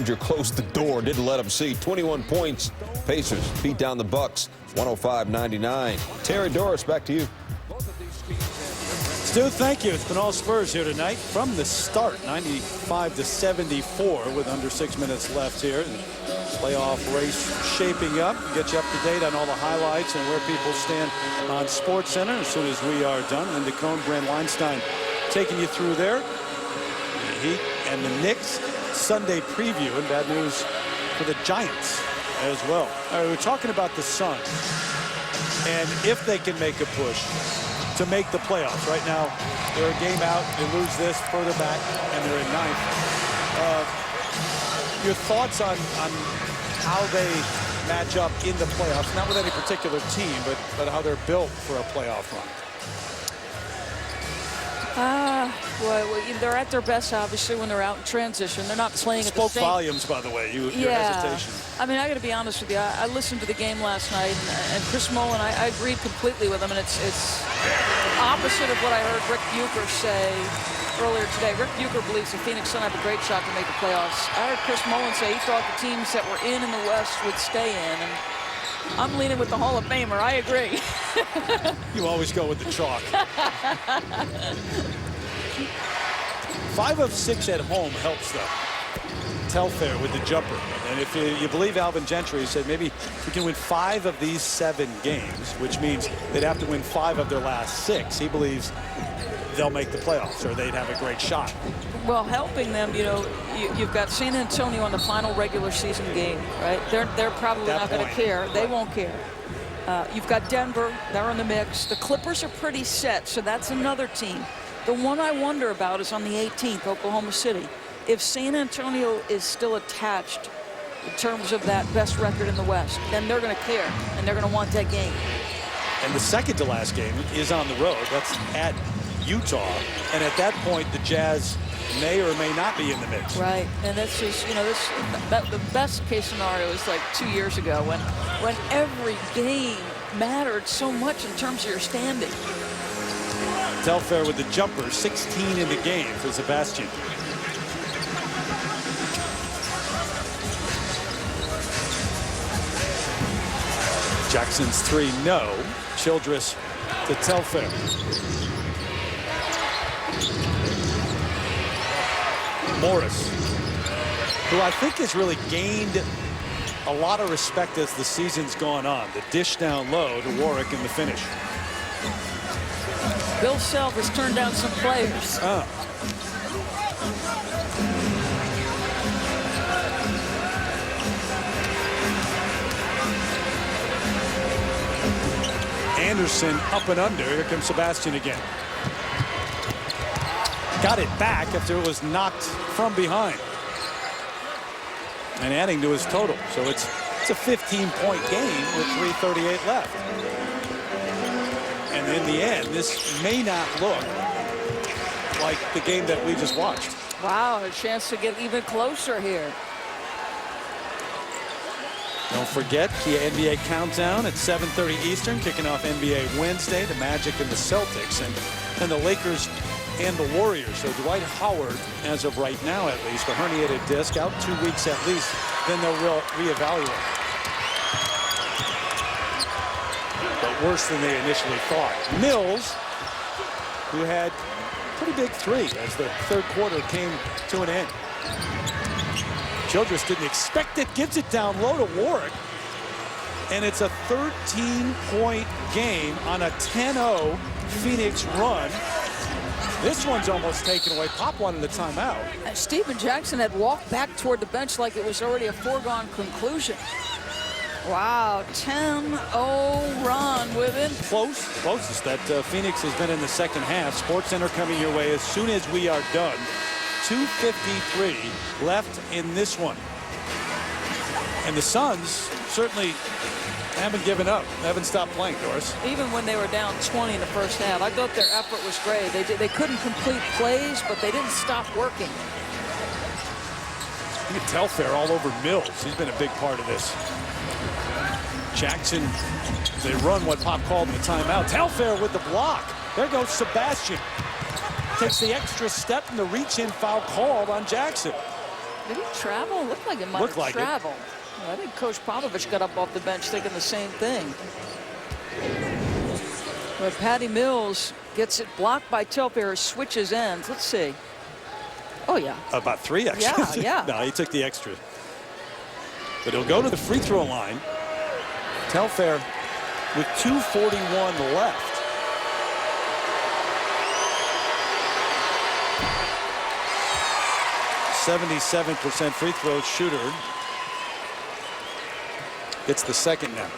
Ranger closed the door, didn't let them see. 21 points. Pacers beat down the Bucks 105-99. Terry Doris, back to you. Stu, thank you. It's been all Spurs here tonight from the start. 95-74 with under 6 minutes left here. Playoff race shaping up. Get you up to date on all the highlights and where people stand on SportsCenter as soon as we are done. Linda Cohn, Brand Weinstein taking you through there. The Heat and the Knicks Sunday preview, and bad news for the Giants as well. All right, we're talking about the Suns and if they can make a push to make the playoffs. Right now, they're a game out. They lose this further back, and they're in ninth. Your thoughts on how they match up in the playoffs, not with any particular team, but how they're built for a playoff run? Well, they're at their best, obviously, when they're out in transition. They're not playing at the same... Spoke volumes, by the way, your hesitation. I mean, I got to be honest with you. I listened to the game last night, and Chris Mullin, I agreed completely with him, and it's opposite of what I heard Rick Bucher say earlier today. Rick Bucher believes the Phoenix Suns have a great shot to make the playoffs. I heard Chris Mullin say he thought the teams that were in the West would stay in, and I'm leaning with the Hall of Famer. I agree. You always go with the chalk. 5 of 6 at home helps, though. Telfair with the jumper. And if you believe Alvin Gentry, he said maybe we can win 5 of these 7 games, which means they'd have to win 5 of their last 6. He believes they'll make the playoffs, or they'd have a great shot. Well, helping them, you know, you've got San Antonio on the final regular season game, right? They're probably not going to care. They won't care. You've got Denver. They're in the mix. The Clippers are pretty set, so that's another team. The one I wonder about is on the 18th, Oklahoma City. If San Antonio is still attached in terms of that best record in the West, then they're going to care, and they're going to want that game. And the second to last game is on the road. That's at Utah. And at that point, the Jazz may or may not be in the mix. Right, and that's just, you know, the best case scenario is like 2 years ago when every game mattered so much in terms of your standing. Telfair with the jumper, 16 in the game for Sebastian. Jackson's 3, no. Childress to Telfair. Morris, who I think has really gained a lot of respect as the season's gone on. The dish down low to Warwick in the finish. Bill Self has turned down some players. Anderson up and under. Here comes Sebastian again. Got it back after it was knocked from behind. And adding to his total. So it's a 15-point game with 3:38 left. And in the end, this may not look like the game that we just watched. Wow, a chance to get even closer here. Don't forget the NBA countdown at 7:30 Eastern, kicking off NBA Wednesday, the Magic and the Celtics, and then the Lakers and the Warriors. So Dwight Howard, as of right now at least, a herniated disc, out 2 weeks at least, then they'll reevaluate. But worse than they initially thought. Mills, who had a pretty big 3 as the third quarter came to an end. Childress didn't expect it, gives it down low to Warwick. And it's a 13-point game on a 10-0 Phoenix run. This one's almost taken away. Pop wanted the timeout. Stephen Jackson had walked back toward the bench like it was already a foregone conclusion. Wow, 10-0 run within. Closest that Phoenix has been in the second half. SportsCenter coming your way as soon as we are done. 2:53 left in this one. And the Suns certainly haven't given up, haven't stopped playing, Doris. Even when they were down 20 in the first half, I thought their effort was great. They couldn't complete plays, but they didn't stop working. You can tell Telfair all over Mills. He's been a big part of this. Jackson, they run what Pop called the timeout. Telfair with the block. There goes Sebastian. Takes the extra step and the reach-in foul called on Jackson. Did he travel? Looked like it might Looked have like traveled. I think Coach Popovich got up off the bench thinking the same thing. But Patty Mills gets it blocked by Telfair, switches ends. Let's see. Oh, yeah. About 3 extras. Yeah. No, he took the extra. But he'll go to the free throw line. Telfair with 2:41 left. .77% free throw shooter. It's the second now.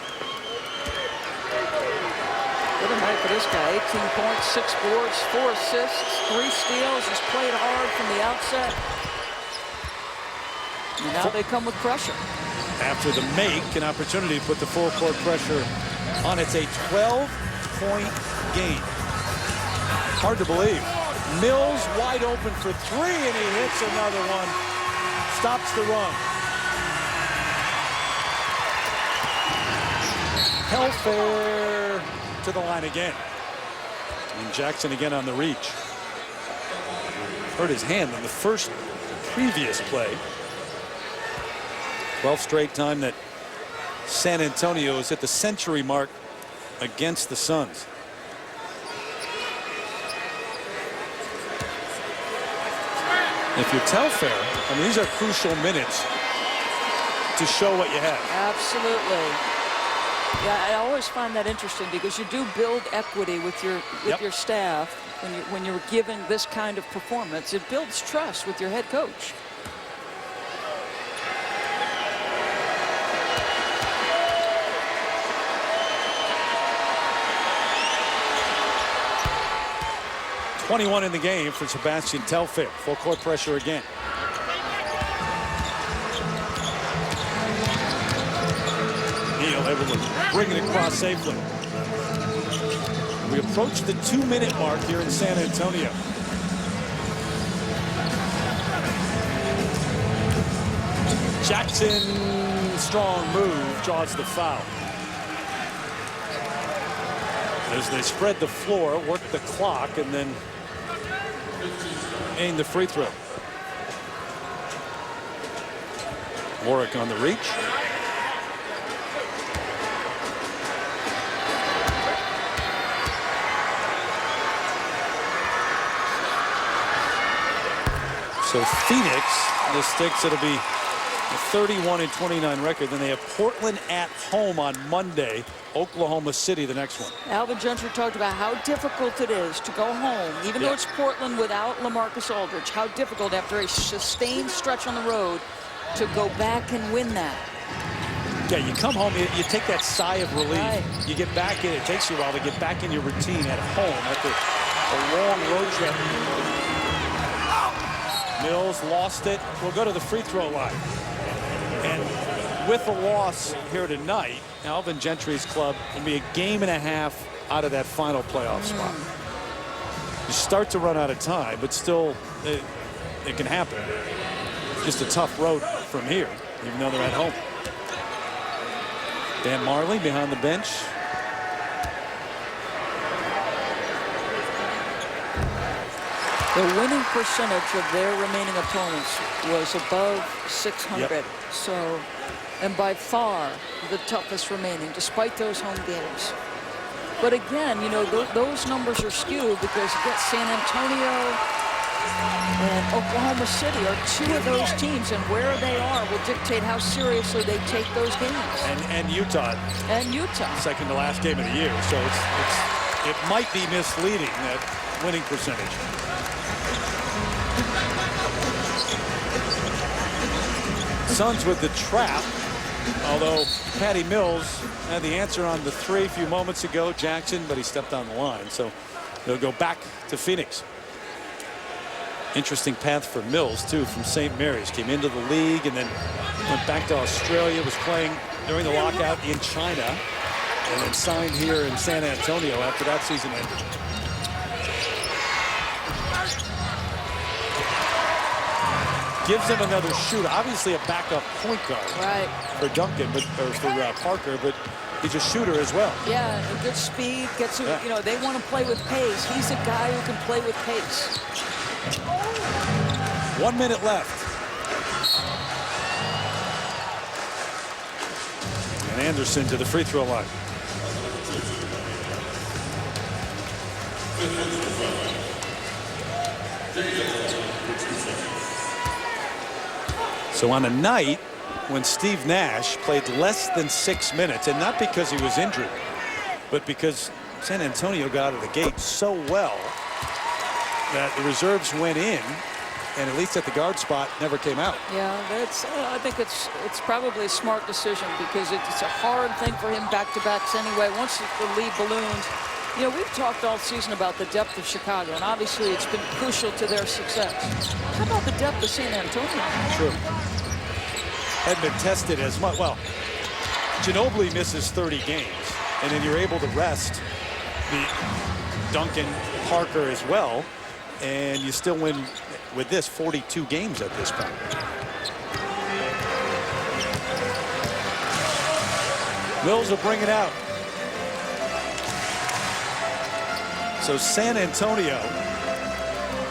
What a night for this guy. 18 points, 6 boards, 4 assists, 3 steals. He's played hard from the outset. And now they come with pressure. After the make, an opportunity to put the full court pressure on. It's a 12-point game. Hard to believe. Mills wide open for 3, and he hits another one. Stops the run. Telfair to the line again. And Jackson again on the reach. Hurt his hand in the first previous play. 12th straight time that San Antonio has hit the century mark against the Suns. If you're Telfair, I mean, these are crucial minutes to show what you have. Absolutely. Yeah, I always find that interesting because you do build equity with your staff when you're given this kind of performance. It builds trust with your head coach. .21 in the game for Sebastian Telfair. Full court pressure again. Neal able to bring it across safely. We approach the 2-minute mark here in San Antonio. Jackson, strong move, draws the foul. As they spread the floor, work the clock, and then aim the free throw. Warwick on the reach. So Phoenix, the Sticks, it'll be a 31-29 record. Then they have Portland at home on Monday. Oklahoma City the next one. Alvin Gentry talked about how difficult it is to go home, even though it's Portland without LaMarcus Aldridge, how difficult after a sustained stretch on the road to go back and win that. Yeah, you come home, you take that sigh of relief. Right. You get back in. It takes you a while to get back in your routine at home after a long road trip. Mills lost it. We'll go to the free throw line. And with a loss here tonight, Alvin Gentry's club will be a game and a half out of that final playoff spot. You start to run out of time, but still, it can happen. Just a tough road from here, even though they're at home. Dan Marley behind the bench. The winning percentage of their remaining opponents was above 600. Yep. So, and by far the toughest remaining, despite those home games. But again, you know, those numbers are skewed because San Antonio and Oklahoma City are 2 of those teams, and where they are will dictate how seriously they take those games. And Utah. And Utah. Second to last game of the year. So it might be misleading, that winning percentage. Suns with the trap, although Patty Mills had the answer on the 3 a few moments ago. Jackson, but he stepped on the line, so they'll go back to Phoenix. Interesting path for Mills too, from St. Mary's. Came into the league and then went back to Australia, was playing during the lockout in China, and then signed here in San Antonio after that season ended. Gives him another shooter. Obviously a backup point guard for Duncan, or for Parker, but he's a shooter as well. Yeah, a good speed, gets you know, they want to play with pace. He's a guy who can play with pace. 1 minute left. Anderson to the free throw line. So on a night when Steve Nash played less than 6 minutes, and not because he was injured, but because San Antonio got out of the gate so well that the reserves went in, and at least at the guard spot never came out. Yeah, that's. I think it's probably a smart decision because it's a hard thing for him back-to-backs anyway. Once the lead balloons, you know, we've talked all season about the depth of Chicago, and obviously it's been crucial to their success. How about the depth of San Antonio? True. Hadn't been tested as much. Well, Ginobili misses 30 games, and then you're able to rest the Duncan, Parker as well, and you still win with this 42 games at this point. Wills will bring it out. So San Antonio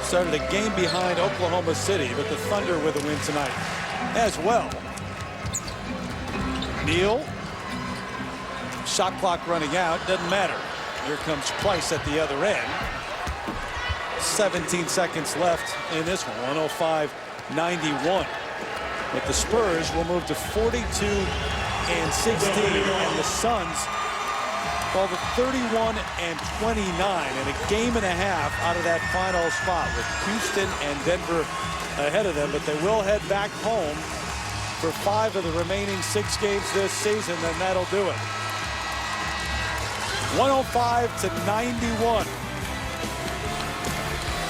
started a game behind Oklahoma City, but the Thunder with a win tonight as well. Neal, shot clock running out, doesn't matter. Here comes Price at the other end. 17 seconds left in this one, 105-91. But the Spurs will move to 42-16, and the Suns fall to 31-29, and a game and a half out of that final spot with Houston and Denver ahead of them. But they will head back home for 5 of the remaining 6 games this season, and that'll do it. 105-91.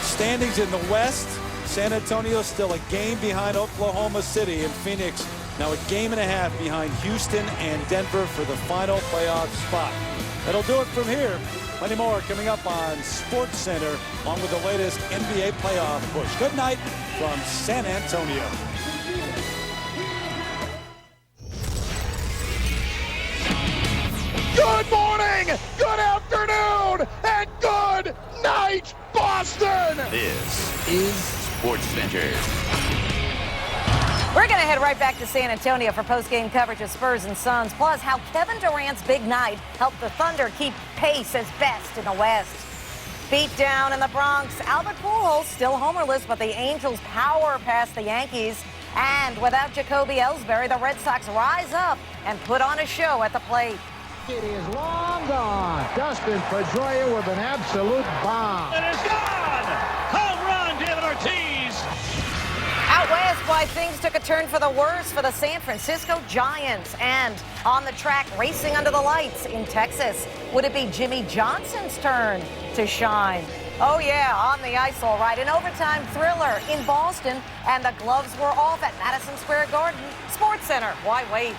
Standings in the West, San Antonio still a game behind Oklahoma City, and Phoenix now a game and a half behind Houston and Denver for the final playoff spot. That'll do it from here. Plenty more coming up on Sports Center, along with the latest NBA playoff push. Good night from San Antonio. Good morning, good afternoon, and good night, Boston! This is Sports Center. We're going to head right back to San Antonio for post-game coverage of Spurs and Suns, plus how Kevin Durant's big night helped the Thunder keep pace as best in the West. Beat down in the Bronx, Albert Pujols still homerless, but the Angels power past the Yankees. And without Jacoby Ellsbury, the Red Sox rise up and put on a show at the plate. It is long gone. Dustin Pedroia with an absolute bomb. It is gone! Home run, David Ortiz! Out west, why things took a turn for the worse for the San Francisco Giants. And on the track, racing under the lights in Texas, would it be Jimmy Johnson's turn to shine? Oh yeah, on the ice, all right. An overtime thriller in Boston, and the gloves were off at Madison Square Garden. Sports Center, why wait?